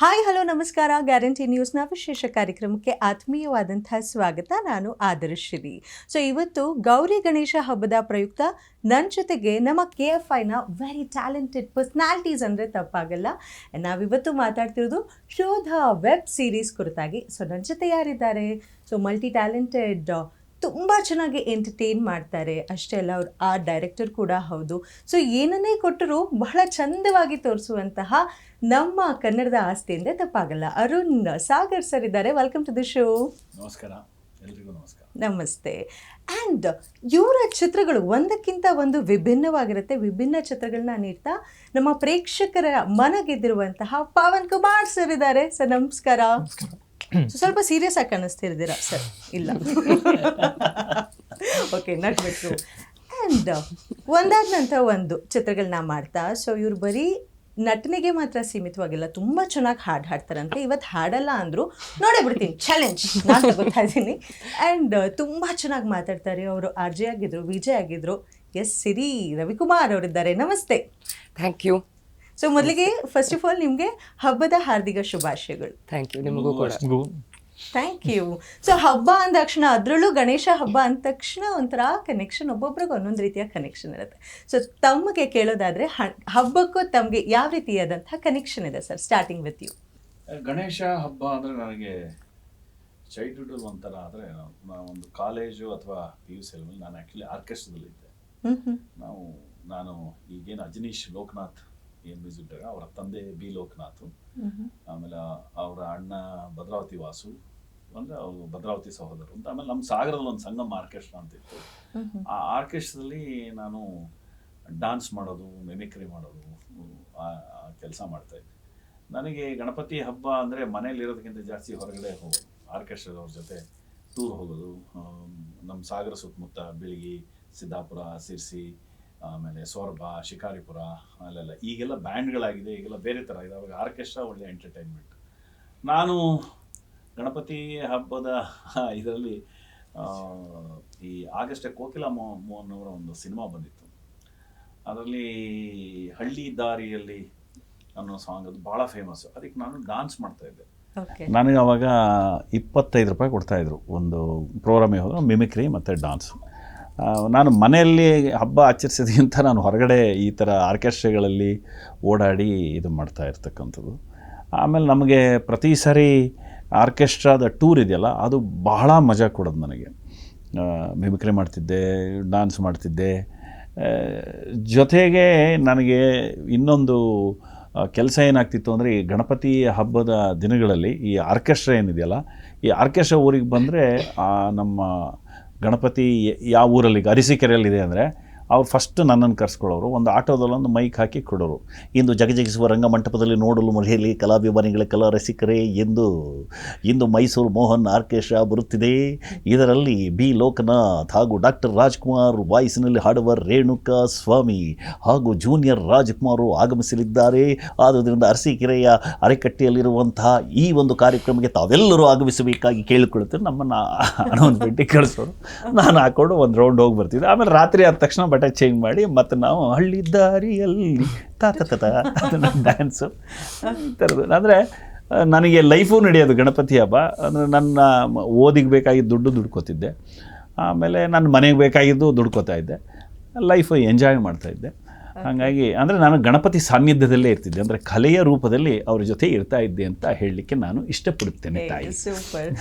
Hi hello ನಮಸ್ಕಾರ. Guarantee ನ್ಯೂಸ್ನ ವಿಶೇಷ ಕಾರ್ಯಕ್ರಮಕ್ಕೆ ಆತ್ಮೀಯವಾದಂಥ ಸ್ವಾಗತ. ನಾನು ಆದರ್ಶಿನಿ. ಸೊ ಇವತ್ತು ಗೌರಿ ಗಣೇಶ ಹಬ್ಬದ ಪ್ರಯುಕ್ತ ನನ್ನ ಜೊತೆಗೆ ನಮ್ಮ KFIನ ವೆರಿ ಟ್ಯಾಲೆಂಟೆಡ್ ಪರ್ಸ್ನಾಲಿಟೀಸ್ ಅಂದರೆ ತಪ್ಪಾಗಲ್ಲ. ನಾವಿವತ್ತು ಮಾತಾಡ್ತಿರೋದು ಶೋಧ ವೆಬ್ ಸೀರೀಸ್ ಕುರಿತಾಗಿ. ಸೊ ನನ್ನ ಜೊತೆ ಯಾರಿದ್ದಾರೆ? ಸೊ ಮಲ್ಟಿ ಟ್ಯಾಲೆಂಟೆಡ್, ತುಂಬ ಚೆನ್ನಾಗಿ ಎಂಟರ್ಟೈನ್ ಮಾಡ್ತಾರೆ. ಅಷ್ಟೇ ಅಲ್ಲ, ಅವ್ರು ಆರ್ಟ್ ಡೈರೆಕ್ಟರ್ ಕೂಡ ಹೌದು. ಸೊ ಏನನ್ನೇ ಕೊಟ್ಟರೂ ಬಹಳ ಚಂದವಾಗಿ ತೋರಿಸುವಂತಹ ನಮ್ಮ ಕನ್ನಡದ ಆಸ್ತಿ ಅಂದರೆ ತಪ್ಪಾಗಲ್ಲ. ಅರುಣ್ ಸಾಗರ್ ಸರ್ ಇದ್ದಾರೆ. Welcome to the show. ನಮಸ್ಕಾರ, ಎಲ್ರಿಗೂ ನಮಸ್ಕಾರ. ನಮಸ್ತೆ. ಆ್ಯಂಡ್ ಇವರ ಚಿತ್ರಗಳು ಒಂದಕ್ಕಿಂತ ಒಂದು ವಿಭಿನ್ನವಾಗಿರುತ್ತೆ. ವಿಭಿನ್ನ ಚಿತ್ರಗಳನ್ನ ನೀಡ್ತಾ ನಮ್ಮ ಪ್ರೇಕ್ಷಕರ ಮನ ಗೆದ್ದಿರುವಂತಹ ಪವನ್ ಕುಮಾರ್ ಸರ್ ಇದ್ದಾರೆ. ಸರ್ ನಮಸ್ಕಾರ. ಸ್ವಲ್ಪ ಸೀರಿಯಸ್ ಆಗಿ ಕಾಣಿಸ್ತಿರ್ತೀರಾ ಸರ್? ಇಲ್ಲ, ಓಕೆ, ನಟ್ಬಿಟ್ರು. ಆ್ಯಂಡ್ ಒಂದಾದ ನಂತರ ಒಂದು ಚಿತ್ರಗಳನ್ನ ಮಾಡ್ತಾ, ಸೊ ಇವ್ರು ಬರೀ ನಟನೆಗೆ ಮಾತ್ರ ಸೀಮಿತವಾಗಿಲ್ಲ, ತುಂಬ ಚೆನ್ನಾಗಿ ಹಾಡ್ತಾರಂತೆ. ಇವತ್ತು ಹಾಡಲ್ಲ ಅಂದರು, ನೋಡೇ ಬಿಡ್ತೀನಿ, ಚಾಲೆಂಜ್ ನಾನು ತಗೋತಾ ಇದ್ದೀನಿ. ಆ್ಯಂಡ್ ತುಂಬ ಚೆನ್ನಾಗಿ ಮಾತಾಡ್ತಾರೆ. ಅವರು RJ ಆಗಿದ್ರು, ವಿಜಯ್ ಆಗಿದ್ರು. ಎಸ್, ಸಿರಿ ರವಿಕುಮಾರ್ ಅವರಿದ್ದಾರೆ. ನಮಸ್ತೆ. Thank you. ಸೊ ಮೊದಲಿಗೆ ಫಸ್ಟ್ ಆಫ್ ಆಲ್ ನಿಮಗೆ ಹಬ್ಬದ ಹಾರ್ದಿಕ ಶುಭಾಶಯಗಳು. Thank you. ನಿಮಗೂ ಕೂಡ ಥ್ಯಾಂಕ್ ಯು. ಸೊ ಹಬ್ಬ ಅಂದ ತಕ್ಷಣ, ಅದರಲ್ಲೂ ಗಣೇಶ ಹಬ್ಬ ಅಂದ ತಕ್ಷಣ ಒಂಥರ ಕನೆಕ್ಷನ್, ಒಬ್ಬೊಬ್ರಿಗೆ ಒಂದೊಂದು ರೀತಿಯ ಕನೆಕ್ಷನ್ ಇರುತ್ತೆ. ಸೊ ತಮಗೆ ಕೇಳೋದಾದರೆ ಹಬ್ಬಕ್ಕೂ ತಮಗೆ ಯಾವ ರೀತಿಯಾದಂಥ ಕನೆಕ್ಷನ್ ಇದೆ sir? Starting with you. Ganesha ಹಬ್ಬ ಅಂದರೆ ನನಗೆ ಚೈಲ್ಡ್ಹುಡ್ ಒಂಥರ. ಆದರೆ ಒಂದು ಕಾಲೇಜು ಅಥವಾ PUC ನಾನು ಆ್ಯಕ್ಚುಲಿ ಆರ್ಕೆಸ್ಟ್ರಾದಲ್ಲಿದ್ದೆ. ನಾನು ಈಗೇನು ಅಜನೀಶ್ ಲೋಕನಾಥ್ ಏನು ಮ್ಯೂಸಿಕ್ ಅವರ ತಂದೆ B ಲೋಕನಾಥ್, ಆಮೇಲೆ ಅವರ ಅಣ್ಣ ಭದ್ರಾವತಿ ವಾಸು, ಅಂದರೆ ಅವರು ಭದ್ರಾವತಿ ಸಹೋದರರು ಅಂತ. ಆಮೇಲೆ ನಮ್ಮ ಸಾಗರದಲ್ಲಿ ಒಂದು ಸಂಗಮ್ ಆರ್ಕೆಸ್ಟ್ರಾ ಅಂತ ಇತ್ತು. ಆ ಆರ್ಕೆಸ್ಟ್ರಾದಲ್ಲಿ ನಾನು ಡ್ಯಾನ್ಸ್ ಮಾಡೋದು, ಮಿಮಿಕ್ರಿ ಮಾಡೋದು, ಕೆಲಸ ಮಾಡ್ತಾಯಿದ್ದೆ. ನನಗೆ ಗಣಪತಿ ಹಬ್ಬ ಅಂದರೆ ಮನೇಲಿರೋದಕ್ಕಿಂತ ಜಾಸ್ತಿ ಹೊರಗಡೆ ಹೋಗೋದು, ಆರ್ಕೆಸ್ಟ್ರಾದವ್ರ ಜೊತೆ ಟೂರ್ ಹೋಗೋದು. ನಮ್ಮ ಸಾಗರ ಸುತ್ತಮುತ್ತ ಬಿಳಿಗಿ, ಸಿದ್ದಾಪುರ, ಸಿರ್ಸಿ, ಆಮೇಲೆ ಸೊರಬ, ಶಿಕಾರಿಪುರ, ಅಲ್ಲೆಲ್ಲ ಈಗೆಲ್ಲ ಬ್ಯಾಂಡ್ಗಳಾಗಿದೆ, ಈಗೆಲ್ಲ ಬೇರೆ ಥರ ಇದೆ. ಅವಾಗ ಆರ್ಕೆಸ್ಟ್ರಾ ಒಳ್ಳೆ ಎಂಟರ್ಟೈನ್ಮೆಂಟ್. ನಾನು ಗಣಪತಿ ಹಬ್ಬದ ಇದರಲ್ಲಿ ಈ ಆಗಷ್ಟೇ ಕೋಕಿಲ ಮೋಹನ್ ಅವರ ಒಂದು ಸಿನಿಮಾ ಬಂದಿತ್ತು. ಅದರಲ್ಲಿ ಹಳ್ಳಿ ದಾರಿಯಲ್ಲಿ ಅನ್ನೋ ಸಾಂಗ್ ಅದು ಭಾಳ ಫೇಮಸ್. ಅದಕ್ಕೆ ನಾನು ಡಾನ್ಸ್ ಮಾಡ್ತಾಯಿದ್ದೆ. ನನಗೆ ಅವಾಗ 25 ರೂಪಾಯಿ ಕೊಡ್ತಾಯಿದ್ರು ಒಂದು ಪ್ರೋಗ್ರಾಮಿಗೆ ಹೋದ್ರೆ, ಮಿಮಿಕ್ರಿ ಮತ್ತು ಡಾನ್ಸ್. ನಾನು ಮನೆಯಲ್ಲಿ ಹಬ್ಬ ಆಚರಿಸೋದಕ್ಕಿಂತ ನಾನು ಹೊರಗಡೆ ಈ ಥರ ಆರ್ಕೆಸ್ಟ್ರಾಗಳಲ್ಲಿ ಓಡಾಡಿ ಇದು ಮಾಡ್ತಾ ಇರ್ತಕ್ಕಂಥದ್ದು. ಆಮೇಲೆ ನಮಗೆ ಪ್ರತಿ ಸಾರಿ ಆರ್ಕೆಸ್ಟ್ರಾದ ಟೂರ್ ಇದೆಯಲ್ಲ, ಅದು ಬಹಳ ಮಜಾ ಕೊಡೋದು ನನಗೆ. ಮಿಮಿಕ್ರಿ ಮಾಡ್ತಿದ್ದೆ, ಡ್ಯಾನ್ಸ್ ಮಾಡ್ತಿದ್ದೆ. ಜೊತೆಗೆ ನನಗೆ ಇನ್ನೊಂದು ಕೆಲಸ ಏನಾಗ್ತಿತ್ತು ಅಂದರೆ, ಈ ಗಣಪತಿ ಹಬ್ಬದ ದಿನಗಳಲ್ಲಿ ಈ ಆರ್ಕೆಸ್ಟ್ರಾ ಏನಿದೆಯಲ್ಲ, ಈ ಆರ್ಕೆಸ್ಟ್ರಾ ಊರಿಗೆ ಬಂದರೆ ನಮ್ಮ ಗಣಪತಿ ಯಾವ ಊರಲ್ಲಿ, ಅರಸೀಕೆರೆಯಲ್ಲಿದೆ ಅಂದರೆ ಅವ್ರು ಫಸ್ಟ್ ನನ್ನನ್ನು ಕರೆಸ್ಕೊಳ್ಳೋರು. ಒಂದು ಆಟೋದಲ್ಲೊಂದು ಮೈಕ್ ಹಾಕಿ ಕೊಡೋರು. ಇಂದು ಜಗಜಗಿಸುವ ರಂಗಮಂಟಪದಲ್ಲಿ ನೋಡಲು ಮರೆಯಲಿ ಕಲಾಭಿಮಾನಿಗಳ ಕಲಾ ರಸಿಕರೇ ಇಂದು ಮೈಸೂರು ಮೋಹನ್ ಆರ್ಕೆಸ್ಟ್ರಾ ಬರುತ್ತಿದೆ. ಇದರಲ್ಲಿ B ಲೋಕನಾಥ್ ಹಾಗೂ ಡಾಕ್ಟರ್ ರಾಜ್ಕುಮಾರ್ ವಾಯ್ಸ್ನಲ್ಲಿ ಹಾಡುವ ರೇಣುಕಾ ಸ್ವಾಮಿ ಹಾಗೂ ಜೂನಿಯರ್ ರಾಜ್ಕುಮಾರ್ ಆಗಮಿಸಲಿದ್ದಾರೆ. ಆದ್ದರಿಂದ ಅರಸೀಕೆರೆಯ ಅರೆಕಟ್ಟೆಯಲ್ಲಿರುವಂತಹ ಈ ಒಂದು ಕಾರ್ಯಕ್ರಮಕ್ಕೆ ತಾವೆಲ್ಲರೂ ಆಗಮಿಸಬೇಕಾಗಿ ಕೇಳಿಕೊಳ್ಳುತ್ತಾರೆ. ನಮ್ಮನ್ನು ಅನೌನ್ಸ್ಮೆಂಟಿಗೆ ಕಳಿಸೋರು. ನಾನು ಹಾಕ್ಕೊಂಡು ಒಂದು ರೌಂಡ್ ಹೋಗಿ ಬರ್ತಿದ್ದೆ. ಆಮೇಲೆ ರಾತ್ರಿ ಆದ ತಕ್ಷಣ ಬಟ್ಟೆ ಚೇಂಜ್ ಮಾಡಿ ಮತ್ತು ನಾವು ಹಳ್ಳಿ ದಾರಿಯಲ್ಲಿ ಅದನ್ನು ಡ್ಯಾನ್ಸು ಈ ಥರದ್ದು. ಅಂದರೆ ನನಗೆ ಲೈಫು ನಡೆಯೋದು ಗಣಪತಿ ಹಬ್ಬ. ಅಂದರೆ ನನ್ನ ಓದಿಗೆ ಬೇಕಾಗಿದ್ದು ದುಡ್ಡು ದುಡ್ಕೋತಿದ್ದೆ, ಆಮೇಲೆ ನನ್ನ ಮನೆಗೆ ಬೇಕಾಗಿದ್ದು ದುಡ್ಕೋತಾ ಇದ್ದೆ, ಲೈಫು ಎಂಜಾಯ್ ಮಾಡ್ತಾಯಿದ್ದೆ. ಹಾಗಾಗಿ ಅಂದರೆ ನಾನು ಗಣಪತಿ ಸಾನ್ನಿಧ್ಯದಲ್ಲೇ ಇರ್ತಿದ್ದೆ, ಅಂದರೆ ಕಲೆಯ ರೂಪದಲ್ಲಿ ಅವ್ರ ಜೊತೆ ಇರ್ತಾ ಇದ್ದೆ ಅಂತ ಹೇಳಲಿಕ್ಕೆ ನಾನು ಇಷ್ಟಪಡುತ್ತೇನೆ ತಾಯಿ. ಸೂಪರ್.